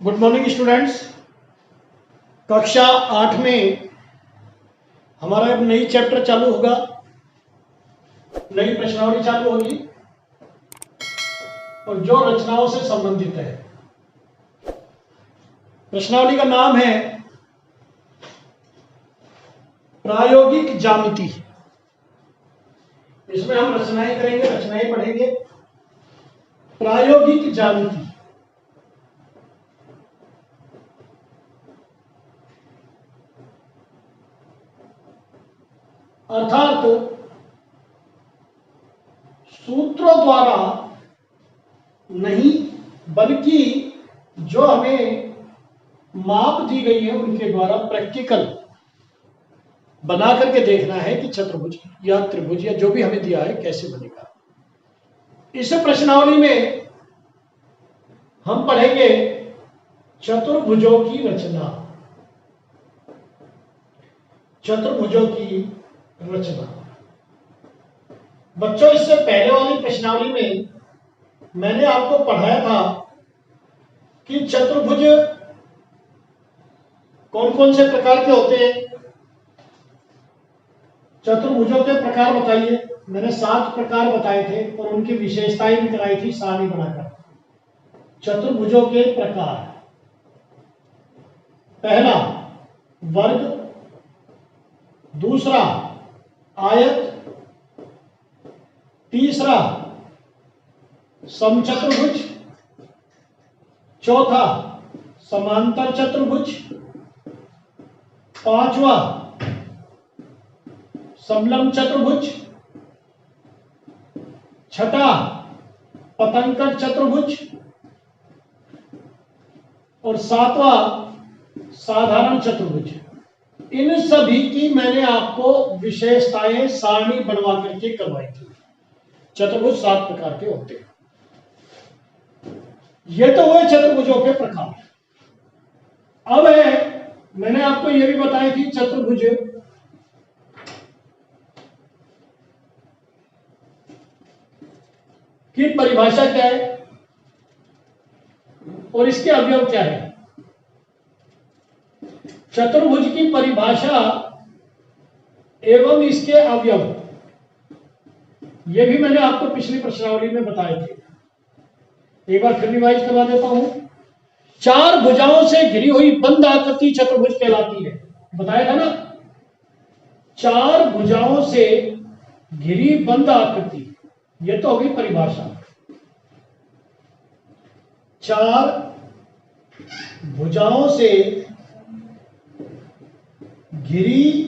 Good morning students. कक्षा 8 में हमारा एक नई चैप्टर चालू होगा, नई प्रश्नावली चालू होगी और जो रचनाओं से संबंधित है। प्रश्नावली का नाम है प्रायोगिक ज्यामिति। इसमें हम रचनाएं करेंगे, रचनाएं पढ़ेंगे। प्रायोगिक ज्यामिति अर्थात सूत्रों द्वारा नहीं बल्कि जो हमें माप दी गई है उनके द्वारा प्रैक्टिकल बना करके देखना है कि चतुर्भुज या त्रिभुज या जो भी हमें दिया है कैसे बनेगा। इस प्रश्नावली में हम पढ़ेंगे चतुर्भुजों की रचना। चतुर्भुजों की रचना बच्चों, इससे पहले वाली प्रश्नावली में मैंने आपको पढ़ाया था कि चतुर्भुज कौन कौन से प्रकार के होते हैं। चतुर्भुजों के प्रकार बताइए। मैंने 7 प्रकार बताए थे और उनकी विशेषताएं भी कराई थी सारणी बनाकर। चतुर्भुजों के प्रकार: पहला वर्ग, दूसरा आयत, तीसरा समचतुर्भुज, चौथा समांतर चतुर्भुज, पांचवा समलंब चतुर्भुज, छठा पतंकर चतुर्भुज और सातवां साधारण चतुर्भुज। इन सभी की मैंने आपको विशेषताएं सारणी बनवा करके करवाई थी। चतुर्भुज 7 प्रकार के होते हैं। ये तो हुए चतुर्भुजों के प्रकार। अब है, मैंने आपको यह भी बताई थी चतुर्भुज की परिभाषा क्या है और इसके अवयव क्या है। चतुर्भुज की परिभाषा एवं इसके अवयव ये भी मैंने आपको पिछली प्रश्नावली में बताए थे। एक बार फिर रिवाइज करवा देता हूं। 4 भुजाओं से घिरी हुई बंद आकृति चतुर्भुज कहलाती है। बताया था ना, 4 भुजाओं से घिरी बंद आकृति, ये तो होगी परिभाषा। 4 भुजाओं से घिरी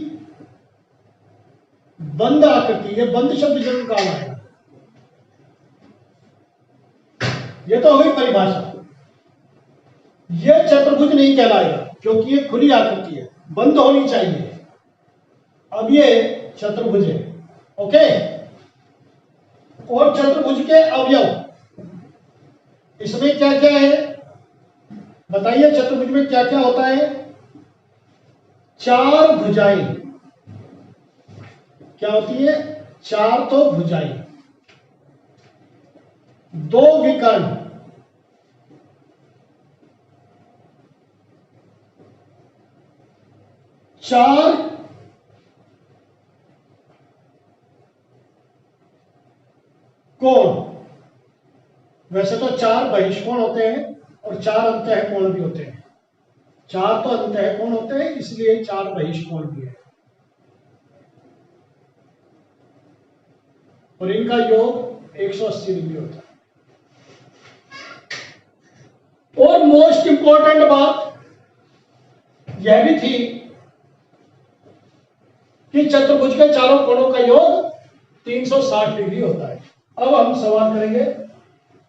बंद आकृति, ये बंद शब्द जरूर काम आएगा। ये तो हो गई परिभाषा। ये चतुर्भुज नहीं कहलाएगा क्योंकि ये खुली आकृति है, बंद होनी चाहिए। अब ये चतुर्भुज है। ओके। और चतुर्भुज के अवयव इसमें क्या क्या है बताइए। चतुर्भुज में क्या क्या होता है? 4 भुजाएं क्या होती है? 4 तो भुजाएं, 2 विकर्ण, 4 कोण। वैसे तो 4 बहिष्कोण होते हैं और 4 अंतःकोण भी होते हैं। 4 तो अंतःकोण होते हैं, इसलिए 4 बहिष्कोण भी है और इनका योग 180 डिग्री होता है। और मोस्ट इंपॉर्टेंट बात यह भी थी कि चतुर्भुज के चारों कोणों का योग 360 डिग्री होता है। अब हम सवाल करेंगे।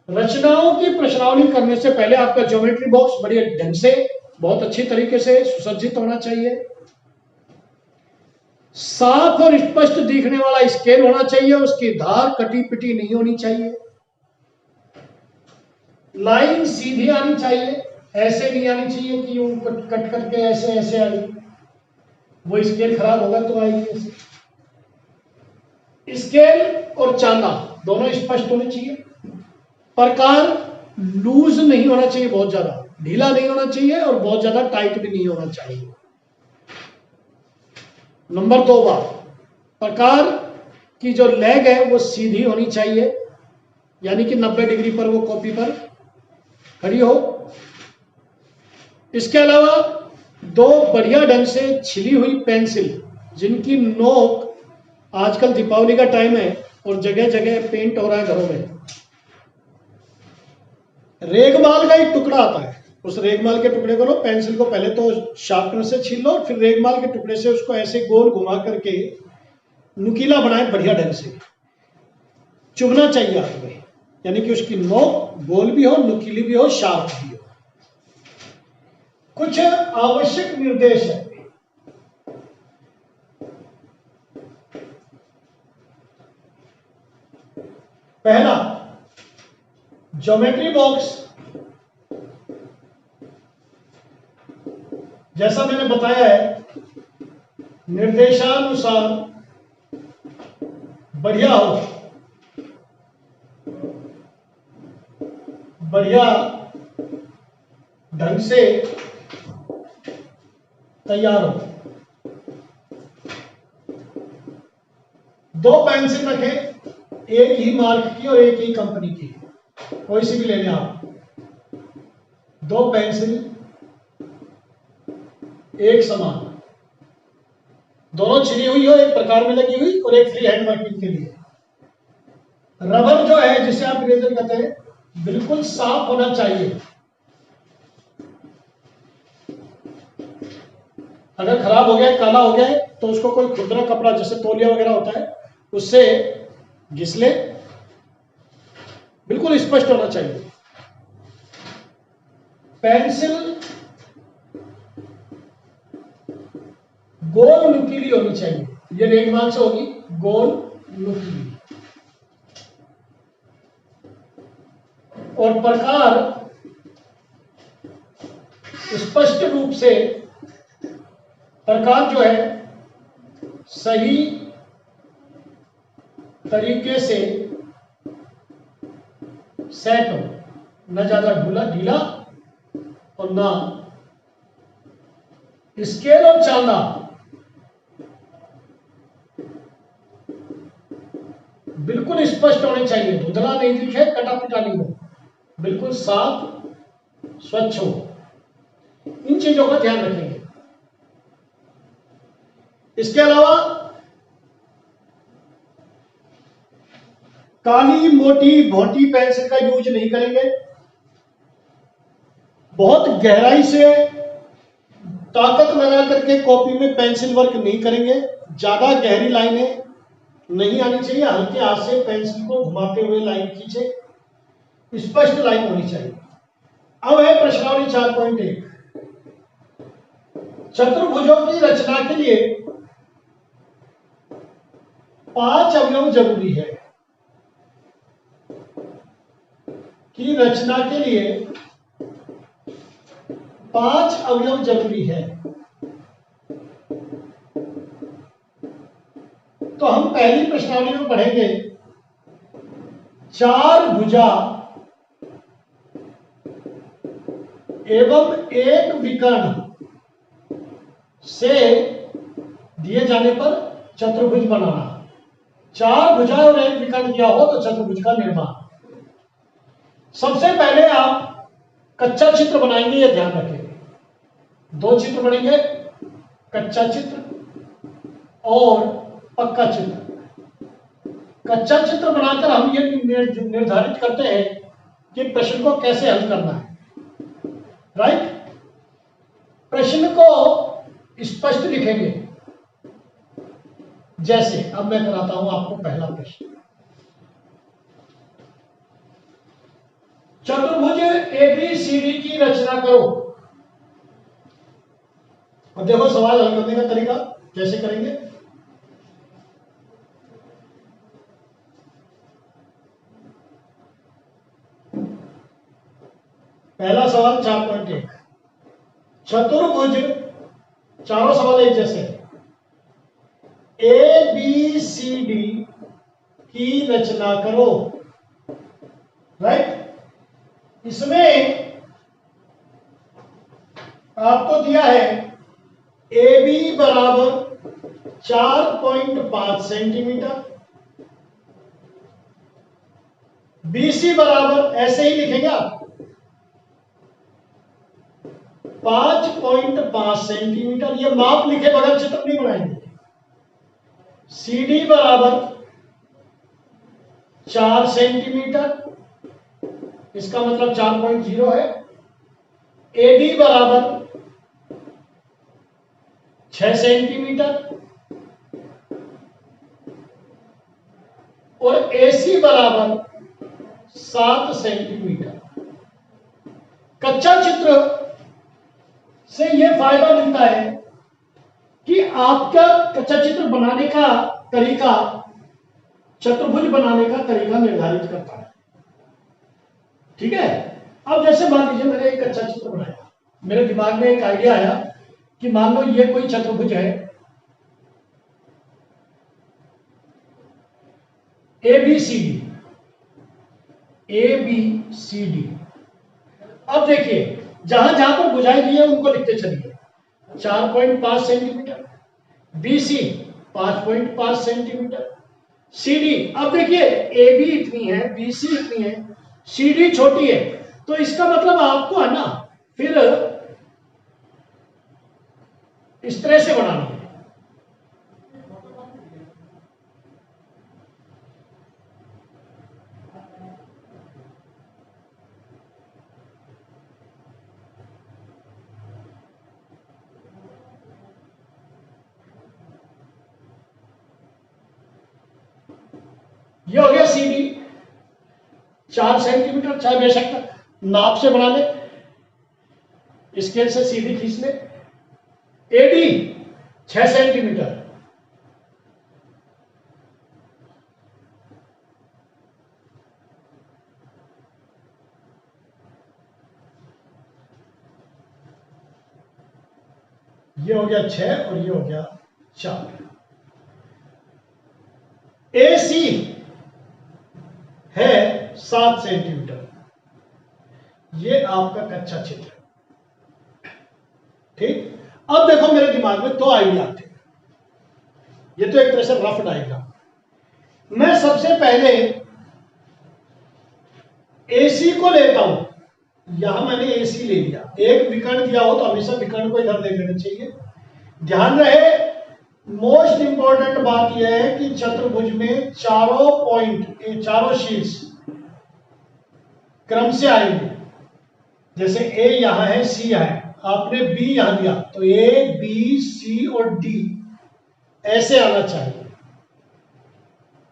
रचनाओं की प्रश्नावली करने से पहले आपका ज्योमेट्री बॉक्स बड़े ढंग से, बहुत अच्छी तरीके से सुसज्जित होना चाहिए। साफ और स्पष्ट दिखने वाला स्केल होना चाहिए, उसकी धार कटी पिटी नहीं होनी चाहिए। लाइन सीधी आनी चाहिए, ऐसे नहीं आनी चाहिए कि यूं कट करके ऐसे ऐसे आई, वो स्केल खराब होगा तो आएगी। स्केल और चांदा दोनों स्पष्ट होने चाहिए। प्रकार लूज नहीं होना चाहिए बहुत ज्यादा, ढीला नहीं होना चाहिए और बहुत ज्यादा टाइट भी नहीं होना चाहिए। नंबर 2 बात, प्रकार की जो लेग है वो सीधी होनी चाहिए, यानी कि 90 डिग्री पर वो कॉपी पर खड़ी हो। इसके अलावा 2 बढ़िया ढंग से छिली हुई पेंसिल जिनकी नोक, आजकल दीपावली का टाइम है और जगह जगह पेंट हो रहा है घरों में, रेगमाल का एक टुकड़ा आता है, उस रेगमाल के टुकड़े को लो, पेंसिल को पहले तो शार्पनर से छील लो, फिर रेगमाल के टुकड़े से उसको ऐसे गोल घुमा करके नुकीला बनाए, बढ़िया ढंग से चुभना चाहिए हाथ में, यानी कि उसकी नोक गोल भी हो, नुकीली भी हो, शार्प भी हो। कुछ आवश्यक निर्देश है। पहला, ज्योमेट्री बॉक्स, जैसा मैंने बताया है, निर्देशानुसार बढ़िया हो, बढ़िया ढंग से तैयार हो। 2 पेंसिल रखें, एक ही मार्क की और एक ही कंपनी की, कोई सी भी ले लें आप। 2 पेंसिल एक समान, दोनों छिड़ी हुई हो, एक प्रकार में लगी हुई और एक फ्री हैंड वर्किंग के लिए। रबर जो है, जिसे आप इरेजर कहते हैं, बिल्कुल साफ होना चाहिए। अगर खराब हो गया, काला हो गया है, तो उसको कोई खुरदरा कपड़ा जैसे तौलिया वगैरह होता है उससे घिस ले, बिल्कुल स्पष्ट होना चाहिए। पेंसिल गोल नुकीली होनी चाहिए, ये रेगमाल से होगी गोल नुकीली, और प्रकार स्पष्ट रूप से, प्रकार जो है सही तरीके से सेट हो, न ज्यादा ढीला और ना स्केल और चांदा बिल्कुल स्पष्ट होने चाहिए, धुंधला नहीं दिखे, कटा पिटा नहीं हो, बिल्कुल साफ स्वच्छ हो। इन चीजों का ध्यान रखेंगे। इसके अलावा काली मोटी भोटी पेंसिल का यूज नहीं करेंगे, बहुत गहराई से ताकत लगा करके कॉपी में पेंसिल वर्क नहीं करेंगे, ज्यादा गहरी लाइनें नहीं आनी चाहिए, हल्के हाथ से पेंसिल को घुमाते हुए लाइन खींचे, स्पष्ट लाइन होनी चाहिए। अब है प्रश्नावली 4.1, चतुर्भुजों की रचना के लिए 5 अवयव जरूरी है, की रचना के लिए 5 अवयव जरूरी है। तो हम पहली प्रश्नावली में पढ़ेंगे, 4 भुजा एवं एक विकर्ण से दिए जाने पर चतुर्भुज बनाना। 4 भुजा और एक विकर्ण दिया हो तो चतुर्भुज का निर्माण। सबसे पहले आप कच्चा चित्र बनाएंगे, यह ध्यान रखेंगे। 2 चित्र बनेंगे, कच्चा चित्र और पक्का चित्र। कच्चा चित्र बनाकर हम ये निर्धारित करते हैं कि प्रश्न को कैसे हल करना है, राइट। प्रश्न को स्पष्ट लिखेंगे, जैसे अब मैं कराता हूं आपको पहला प्रश्न। चतुर्भुज एबीसीडी की रचना करो। और देखो सवाल हल करने का तरीका कैसे करेंगे। पहला सवाल 4.1, चतुर्भुज, चारों सवाल एक जैसे, ए बी सी डी की रचना करो, राइट। इसमें आपको दिया है ए बी बराबर 4.5 सेंटीमीटर, बी सी बराबर ऐसे ही लिखेंगे आप 5.5 सेंटीमीटर, ये माप लिखे बगैर चित्र नहीं बनाएंगे। सी डी बराबर 4 सेंटीमीटर, इसका मतलब 4.0 है। ए डी बराबर 6 सेंटीमीटर और ए सी बराबर 7 सेंटीमीटर। कच्चा चित्र से यह फायदा मिलता है कि आपका कच्चा चित्र बनाने का तरीका चतुर्भुज बनाने का तरीका निर्धारित करता है। ठीक है। अब जैसे मान लीजिए मैंने एक कच्चा चित्र बनाया, मेरे दिमाग में एक आइडिया आया कि मान लो ये कोई चतुर्भुज है A B C D, A B C D. अब देखिए जहां जहां पर भुजाएं दी है उनको लिखते चलिए। 4.5 centimetre, B C 5.5 centimetre, C D. अब देखिए ए बी इतनी है, बी सी इतनी है, सी डी छोटी है, तो इसका मतलब आपको है ना फिर इस तरह से बनाना है। ये हो गया सी डी 4 सेंटीमीटर, चाहे बेशक नाप से बना ले, स्केल से सीधी खींच ले। एडी 6 सेंटीमीटर, ये हो गया 6 और ये हो गया 4। ए सी है 7 सेंटीमीटर, ये आपका कच्चा चित्र है। ठीक। अब देखो मेरे दिमाग में दो आइडिया थे, ये तो एक तरह से रफ डायग्राम। मैं सबसे पहले एसी को लेता हूं, यहां मैंने एसी ले लिया। एक विकर्ण दिया हो तो हमेशा विकर्ण को इधर देख लेना चाहिए। ध्यान रहे मोस्ट इंपॉर्टेंट बात यह है कि चतुर्भुज में चारों पॉइंट, चारों शीर्ष क्रम से आएंगे। जैसे ए यहां है, सी यहां है, आपने बी यहां दिया तो ए बी सी और डी ऐसे आना चाहिए।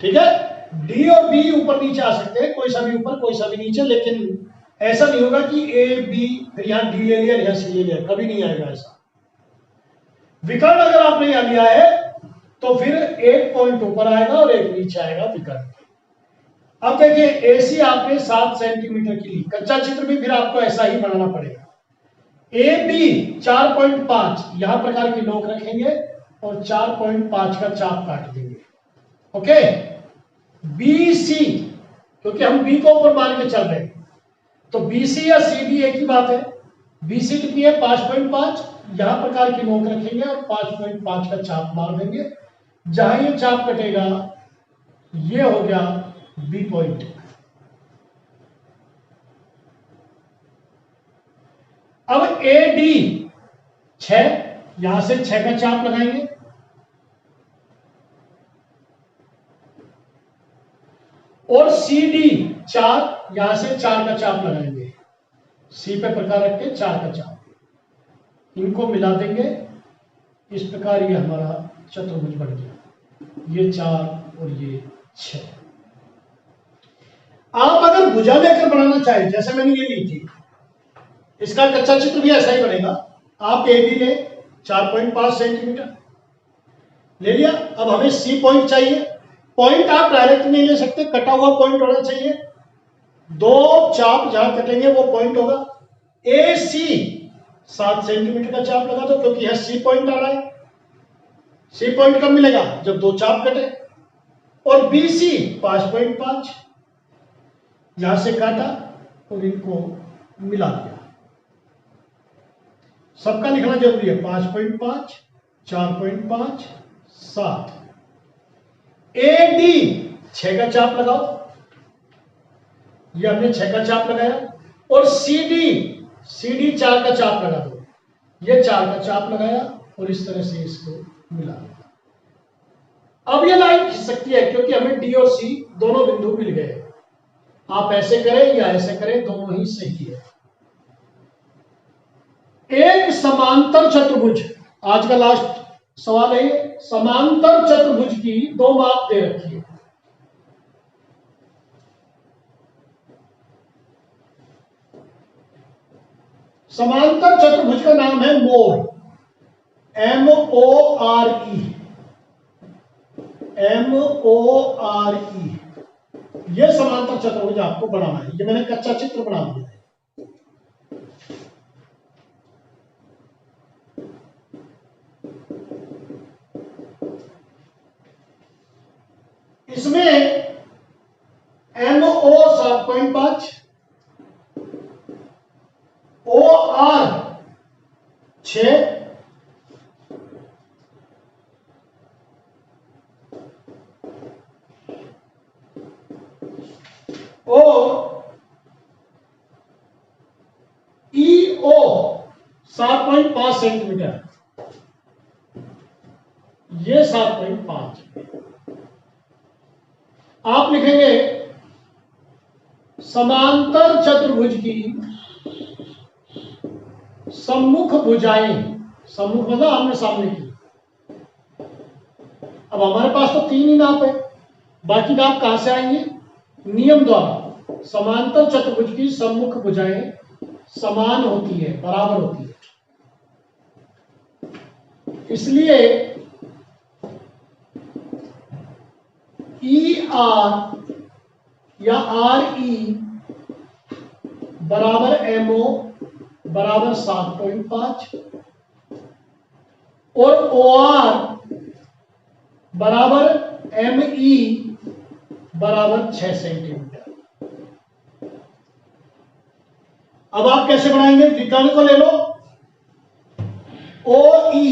ठीक है। डी और बी ऊपर नीचे आ सकते हैं, कोई सा भी ऊपर कोई सा भी नीचे, लेकिन ऐसा नहीं होगा कि ए बी फिर यहां डी ले लिया यहां सी ले लिया, कभी नहीं आएगा ऐसा। विकर्ण अगर आपने यहां लिया है तो फिर एक पॉइंट ऊपर आएगा और एक नीचे आएगा विकर्ण। अब देखिए एसी आपने 7 सेंटीमीटर की ली, कच्चा चित्र भी फिर आपको ऐसा ही बनाना पड़ेगा। ए बी 4.5 यहां प्रकार की नोक रखेंगे और 4.5 का चाप काट देंगे। ओके। बी सी, क्योंकि हम बी को ऊपर मान के चल रहे हैं तो बी सी या सी डी एक ही बात है। बी सी कितनी है 5.5, यहां प्रकार की नोक रखेंगे और 5.5 का चाप मार देंगे। जहां ये चाप कटेगा ये हो गया बी पॉइंट। अब ए डी 6, यहां से 6 का चाप लगाएंगे और सी डी 4, यहां से 4 का चाप लगाएंगे। सी पे प्रकार रख के 4 का चाप, इनको मिला देंगे। इस प्रकार ये हमारा चतुर्भुज बन गया, ये 4 और ये 6। आप अगर भुजा लेकर बनाना चाहें, जैसे मैंने ये ली थी, इसका कच्चा चित्र भी ऐसा ही बनेगा। आप ए बी ले 4.5 सेंटीमीटर ले लिया। अब हमें सी पॉइंट चाहिए। पॉइंट आप डायरेक्ट नहीं ले सकते, कटा हुआ पॉइंट होना चाहिए। दो चाप जहां कटेंगे वो पॉइंट होगा। ए सी 7 सेंटीमीटर का चाप लगा दो, क्योंकि यह सी पॉइंट आ रहा है। सी पॉइंट कब मिलेगा जब दो चाप कटे। और बी सी 5.5, यहां से काटा और इनको मिला दिया। सबका लिखना जरूरी है। 5.5, 4.5, 7। AD 6 का चाप लगाओ, ये हमने 6 का चाप लगाया। और CD 4 का चाप लगा दो, ये 4 का चाप लगाया और इस तरह से इसको मिला दिया। अब ये लाइन खिंच सकती है क्योंकि हमें D और C दोनों बिंदु मिल गए। आप ऐसे करें या ऐसे करें, दोनों ही सही है। एक समांतर चतुर्भुज, आज का लास्ट सवाल है। समांतर चतुर्भुज की दो माप दे रखी है। समांतर चतुर्भुज का नाम है मोर, MORE, MORE। यह समांतर चतुर्भुज आपको बनाना है। ये मैंने कच्चा चित्र बना दिया है। इसमें MO 7.5, OR 6, और EO 7.5 सेंटीमीटर, ये 7.5। आप लिखेंगे समांतर चतुर्भुज की सम्मुख भुजाएं, सम्मुख मतलब आमने सामने की। अब हमारे पास तो 3 ही नाप है, बाकी नाप कहां से आएंगे? नियम द्वारा। समांतर चतुर्भुज की सम्मुख भुजाएं समान होती है, बराबर होती है। इसलिए ER या RE बराबर MO बराबर 7.5 और OR बराबर ME बराबर 6 सेंटीमीटर। अब आप कैसे बनाएंगे? विकर्ण को ले लो, OE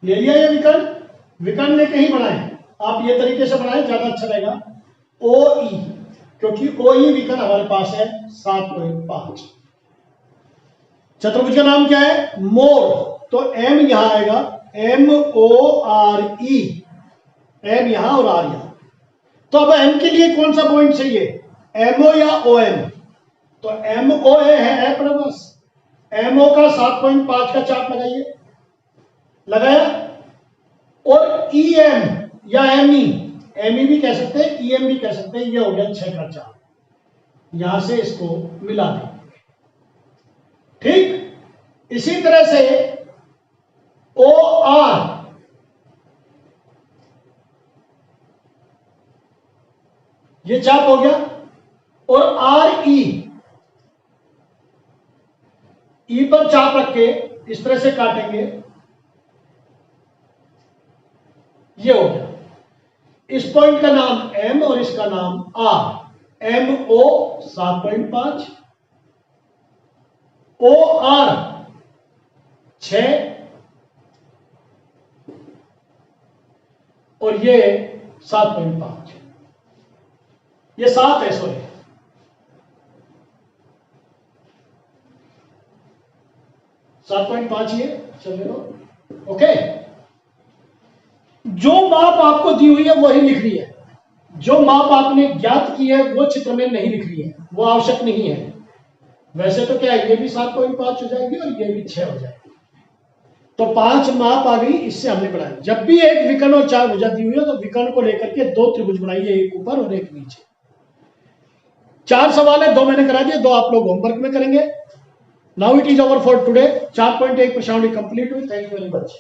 ले लिया। ये विकर्ण लेके ही बनाए। आप ये तरीके से बनाए, ज्यादा अच्छा रहेगा। OE, क्योंकि OE विकर्ण हमारे पास है 7.5। चतुर्भुज का नाम क्या है? मोर। तो M यहां आएगा, MORE, M यहां और R यहां। तो अब M के लिए कौन सा पॉइंट चाहिए? MO या OM? तो MO है अपने पास। MO का 7.5 का चाप लगाइए, लगाया। और EM या ME भी कह सकते हैं, EM भी कह सकते हैं। ये हो गया 6 का चाप, यहां से इसको मिला देंगे। ठीक इसी तरह से OR, ये चाप हो गया। और RE, E पर चाप रख के इस तरह से काटेंगे, ये हो गया। इस पॉइंट का नाम M और इसका नाम R। MO 7.5, OR 6 और ये 7.5। ये 7 है, सॉरी। सात 7.5 ये चल लो। ओके, जो माप आपको दी हुई है वही लिख रही है। जो माप आपने ज्ञात की है वो चित्र में नहीं लिख रही है, वो आवश्यक नहीं है। वैसे तो क्या है, ये भी 7.5 हो जाएगी और ये भी 6 हो जाएगी। तो 5 माप आ गई, इससे हमने बनाया। जब भी एक विकर्ण और 4 भुजा दी हुई है तो विकर्ण को लेकर के 2 त्रिभुज बनाइए, एक ऊपर और एक नीचे। 4 सवाल है, 2 मैंने करा दिए, 2 आप लोग होमवर्क में करेंगे। Now it is over for today. 4.1 प्रश्नावली कंप्लीट हुई। Thank you very much.